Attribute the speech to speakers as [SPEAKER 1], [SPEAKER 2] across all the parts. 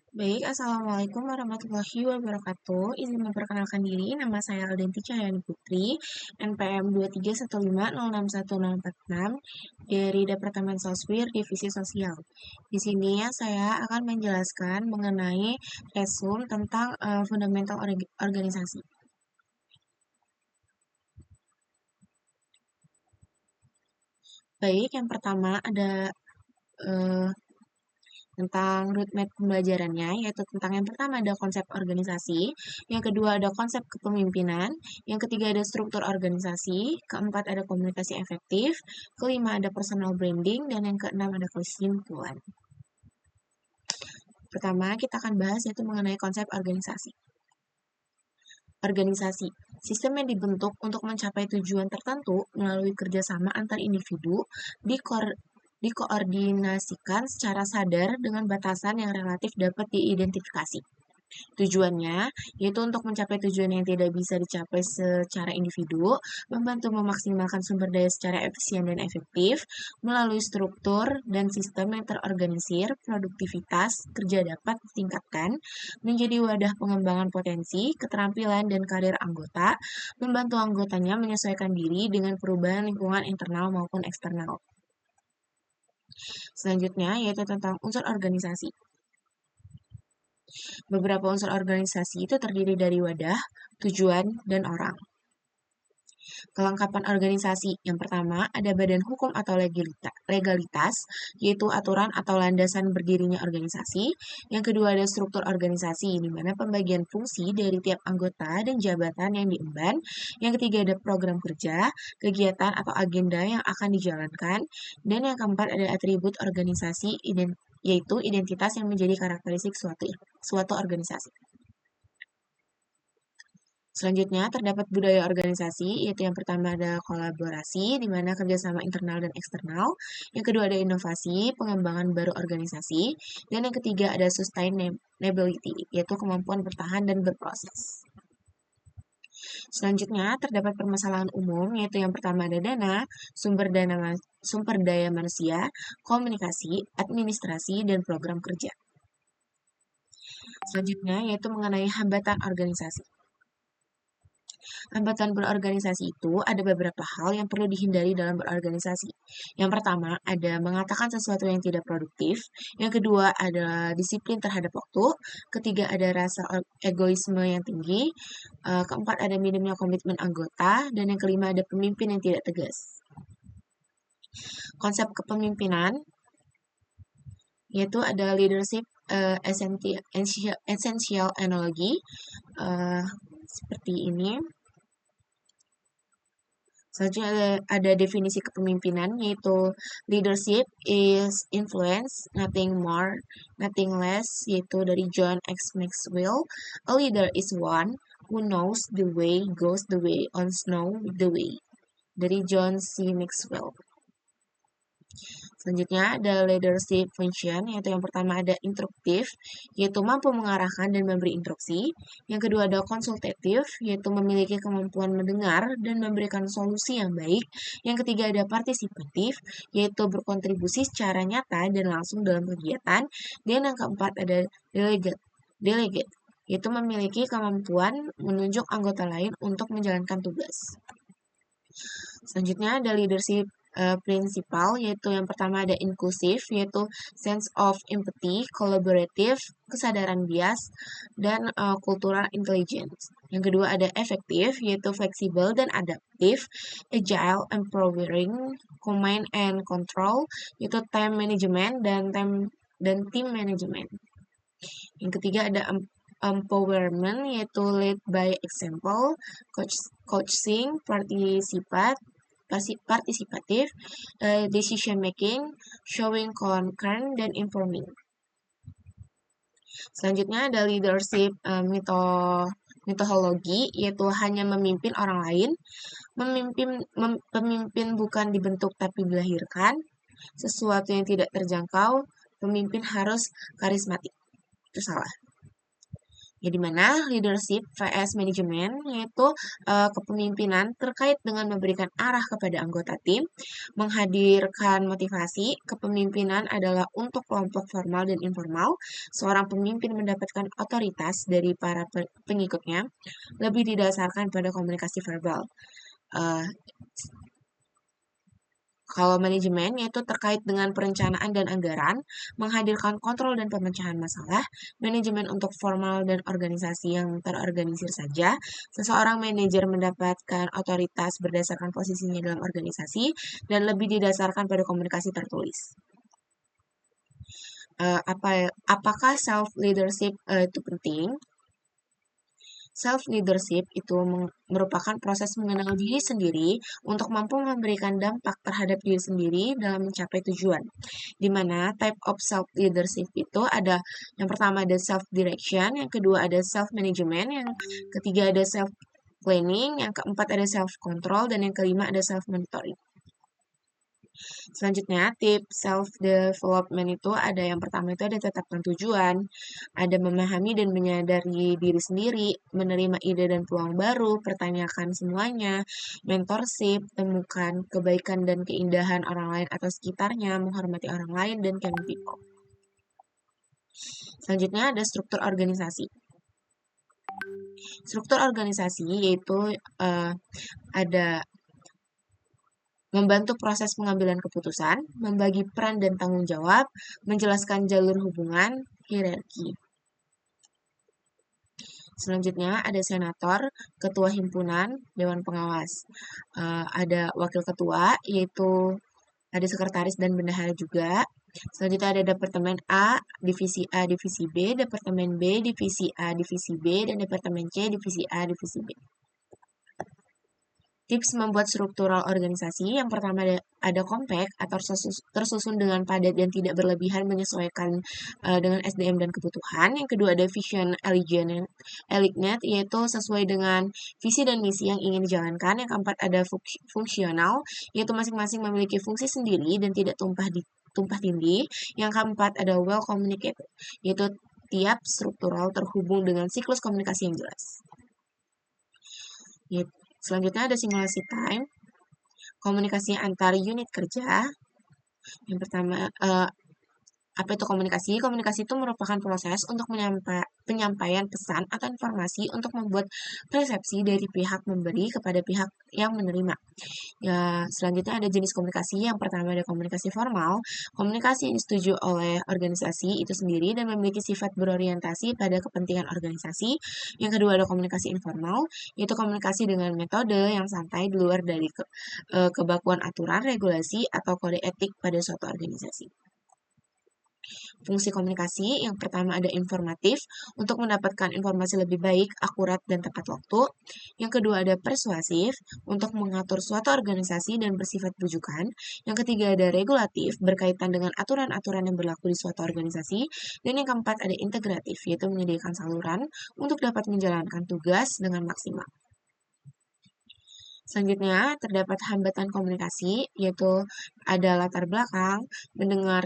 [SPEAKER 1] Baik, Assalamualaikum warahmatullahi wabarakatuh. Izin memperkenalkan diri, nama saya Aldenti Cahyani Putri, NPM 23150610646 dari Departemen Soswir Divisi Sosial. Di sini saya akan menjelaskan mengenai resume tentang fundamental organisasi. Baik, yang pertama ada eh, tentang roadmap pembelajarannya, yaitu tentang yang pertama ada konsep organisasi, yang kedua ada konsep kepemimpinan, yang ketiga ada struktur organisasi, keempat ada komunikasi efektif, kelima ada personal branding, dan yang keenam ada kesimpulan. Pertama, kita akan bahas yaitu mengenai konsep organisasi. Organisasi, sistem yang dibentuk untuk mencapai tujuan tertentu melalui kerjasama antar individu dikoordinasikan secara sadar dengan batasan yang relatif dapat diidentifikasi. Tujuannya yaitu untuk mencapai tujuan yang tidak bisa dicapai secara individu, membantu memaksimalkan sumber daya secara efisien dan efektif, melalui struktur dan sistem yang terorganisir, produktivitas kerja dapat ditingkatkan, menjadi wadah pengembangan potensi, keterampilan, dan karir anggota, membantu anggotanya menyesuaikan diri dengan perubahan lingkungan internal maupun eksternal. Selanjutnya yaitu tentang unsur organisasi. Beberapa unsur organisasi itu terdiri dari wadah, tujuan, dan orang. Kelengkapan organisasi. Yang pertama, ada badan hukum atau legalitas, yaitu aturan atau landasan berdirinya organisasi. Yang kedua, ada struktur organisasi, di mana pembagian fungsi dari tiap anggota dan jabatan yang diemban. Yang ketiga, ada program kerja, kegiatan atau agenda yang akan dijalankan. Dan yang keempat, ada atribut organisasi, yaitu identitas yang menjadi karakteristik suatu organisasi. Selanjutnya, terdapat budaya organisasi, yaitu yang pertama ada kolaborasi, di mana kerjasama internal dan eksternal. Yang kedua ada inovasi, pengembangan baru organisasi. Dan yang ketiga ada sustainability, yaitu kemampuan bertahan dan berproses. Selanjutnya, terdapat permasalahan umum, yaitu yang pertama ada dana, sumber daya manusia, komunikasi, administrasi, dan program kerja. Selanjutnya, yaitu mengenai hambatan organisasi. Hambatan berorganisasi itu ada beberapa hal yang perlu dihindari dalam berorganisasi. Yang pertama, ada mengatakan sesuatu yang tidak produktif. Yang kedua, ada disiplin terhadap waktu. Ketiga, ada rasa egoisme yang tinggi. Keempat, ada minimnya komitmen anggota. Dan yang kelima, ada pemimpin yang tidak tegas. Konsep kepemimpinan, yaitu ada leadership essential analogy, seperti ini. Selanjutnya ada definisi kepemimpinan, yaitu leadership is influence, nothing more, nothing less, yaitu dari John X. Maxwell. A leader is one who knows the way, goes the way, on snow the way, dari John C. Maxwell. Selanjutnya ada leadership function, yaitu yang pertama ada instruktif, yaitu mampu mengarahkan dan memberi instruksi. Yang kedua ada konsultatif, yaitu memiliki kemampuan mendengar dan memberikan solusi yang baik. Yang ketiga ada partisipatif, yaitu berkontribusi secara nyata dan langsung dalam kegiatan. Dan yang keempat ada delegate, yaitu memiliki kemampuan menunjuk anggota lain untuk menjalankan tugas. Selanjutnya ada leadership prinsipal, yaitu yang pertama ada inklusif, yaitu sense of empathy, collaborative, kesadaran bias, dan cultural intelligence. Yang kedua ada efektif, yaitu fleksibel dan adaptif, agile, empowering, command and control, yaitu time management dan team management. Yang ketiga ada empowerment, yaitu lead by example, coaching, partisipatif, decision making, showing concern, dan informing. Selanjutnya ada leadership metodologi, yaitu hanya memimpin orang lain, pemimpin bukan dibentuk tapi dilahirkan, sesuatu yang tidak terjangkau, pemimpin harus karismatik. Itu salah. Ya, di mana leadership vs manajemen yaitu kepemimpinan terkait dengan memberikan arah kepada anggota tim, menghadirkan motivasi. Kepemimpinan adalah untuk kelompok formal dan informal. Seorang pemimpin mendapatkan otoritas dari para pengikutnya lebih didasarkan pada komunikasi verbal. Eh, Kalau manajemen yaitu terkait dengan perencanaan dan anggaran, menghadirkan kontrol dan pemecahan masalah, manajemen untuk formal dan organisasi yang terorganisir saja, seseorang manajer mendapatkan otoritas berdasarkan posisinya dalam organisasi dan lebih didasarkan pada komunikasi tertulis. Apakah self leadership itu penting? Self leadership itu merupakan proses mengenal diri sendiri untuk mampu memberikan dampak terhadap diri sendiri dalam mencapai tujuan. Di mana type of self leadership itu ada yang pertama ada self direction, yang kedua ada self management, yang ketiga ada self planning, yang keempat ada self control, dan yang kelima ada self monitoring. Selanjutnya, tips self-development itu ada yang pertama itu ada tetapkan tujuan, ada memahami dan menyadari diri sendiri, menerima ide dan peluang baru, pertanyakan semuanya, mentorship, temukan kebaikan dan keindahan orang lain atau sekitarnya, menghormati orang lain, dan caring people. Selanjutnya ada struktur organisasi. Struktur organisasi yaitu ada membantu proses pengambilan keputusan, membagi peran dan tanggung jawab, menjelaskan jalur hubungan, hierarki. Selanjutnya ada senator, ketua himpunan, dewan pengawas. Ada wakil ketua, yaitu ada sekretaris dan bendahara juga. Selanjutnya ada departemen A, divisi A, divisi B, departemen B, divisi A, divisi B, dan departemen C, divisi A, divisi B. Tips membuat struktural organisasi, yang pertama ada compact atau tersusun dengan padat dan tidak berlebihan menyesuaikan dengan SDM dan kebutuhan. Yang kedua ada vision elegant, yaitu sesuai dengan visi dan misi yang ingin dijalankan. Yang keempat ada fungsional, yaitu masing-masing memiliki fungsi sendiri dan tidak tumpah tindih. Yang keempat ada well communicated, yaitu tiap struktural terhubung dengan siklus komunikasi yang jelas. Selanjutnya ada simulasi time, komunikasi antar unit kerja. Yang pertama, apa itu komunikasi? Komunikasi itu merupakan proses untuk penyampaian pesan atau informasi untuk membuat persepsi dari pihak memberi kepada pihak yang menerima. Ya, selanjutnya ada jenis komunikasi. Yang pertama ada komunikasi formal. Komunikasi yang disetujui oleh organisasi itu sendiri dan memiliki sifat berorientasi pada kepentingan organisasi. Yang kedua ada komunikasi informal, yaitu komunikasi dengan metode yang santai di luar dari kebakuan aturan, regulasi, atau kode etik pada suatu organisasi. Fungsi komunikasi yang pertama ada informatif untuk mendapatkan informasi lebih baik, akurat, dan tepat waktu. Yang kedua ada persuasif untuk mengatur suatu organisasi dan bersifat rujukan. Yang ketiga ada regulatif berkaitan dengan aturan-aturan yang berlaku di suatu organisasi. Dan yang keempat ada integratif yaitu menyediakan saluran untuk dapat menjalankan tugas dengan maksimal. Selanjutnya, terdapat hambatan komunikasi, yaitu ada latar belakang, mendengar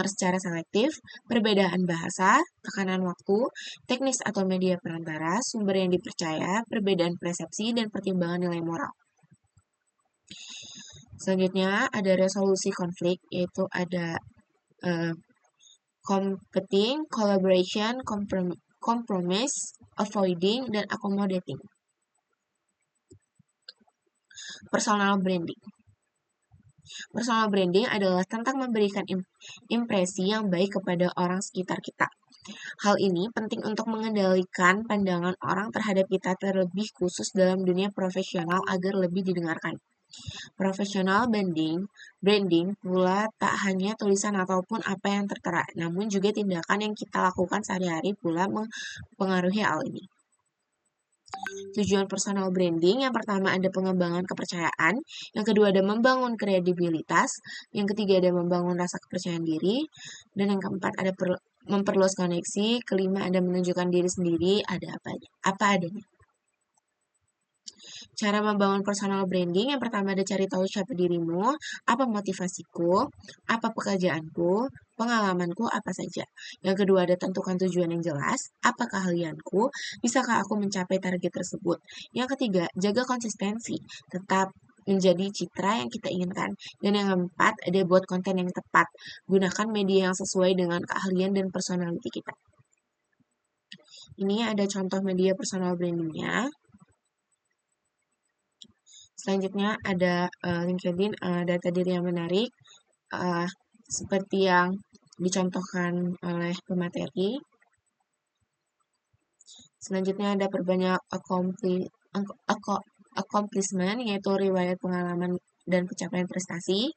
[SPEAKER 1] secara selektif, perbedaan bahasa, tekanan waktu, teknis atau media perantara, sumber yang dipercaya, perbedaan persepsi, dan pertimbangan nilai moral. Selanjutnya, ada resolusi konflik, yaitu ada competing, collaboration, compromise, avoiding, dan accommodating. Personal branding. Personal branding adalah tentang memberikan impresi yang baik kepada orang sekitar kita. Hal ini penting untuk mengendalikan pandangan orang terhadap kita terlebih khusus dalam dunia profesional agar lebih didengarkan. Professional branding pula tak hanya tulisan ataupun apa yang tertera, namun juga tindakan yang kita lakukan sehari-hari pula mempengaruhi hal ini. Tujuan personal branding, yang pertama ada pengembangan kepercayaan, yang kedua ada membangun kredibilitas, yang ketiga ada membangun rasa kepercayaan diri, dan yang keempat ada memperluas koneksi, kelima ada menunjukkan diri sendiri ada apa adanya. Cara membangun personal branding, yang pertama ada cari tahu siapa dirimu, apa motivasiku, apa pekerjaanku, pengalamanku apa saja. Yang kedua ada tentukan tujuan yang jelas, apa keahlianku, bisakah aku mencapai target tersebut. Yang ketiga, jaga konsistensi, tetap menjadi citra yang kita inginkan. Dan yang keempat, ada buat konten yang tepat. Gunakan media yang sesuai dengan keahlian dan personality kita. Ini ada contoh media personal brandingnya. Selanjutnya ada LinkedIn, data diri yang menarik, seperti yang dicontohkan oleh pemateri. Selanjutnya ada perbanyak accomplishment, yaitu riwayat pengalaman dan pencapaian prestasi.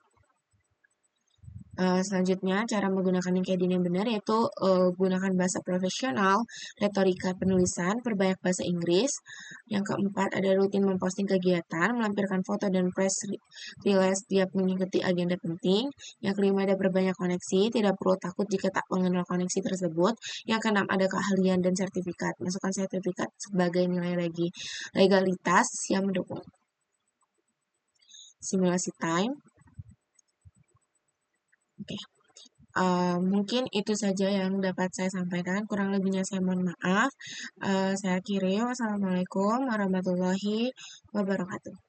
[SPEAKER 1] Selanjutnya, cara menggunakan LinkedIn yang benar yaitu gunakan bahasa profesional, retorika penulisan, perbanyak bahasa Inggris. Yang keempat, ada rutin memposting kegiatan, melampirkan foto dan press release setiap mengikuti agenda penting. Yang kelima, ada perbanyak koneksi, tidak perlu takut jika tak mengenal koneksi tersebut. Yang keenam, ada keahlian dan sertifikat. Masukkan sertifikat sebagai nilai legalitas yang mendukung. Simulasi time. Oke. Mungkin itu saja yang dapat saya sampaikan. Kurang lebihnya saya mohon maaf. Saya akhiri. Wassalamualaikum warahmatullahi wabarakatuh.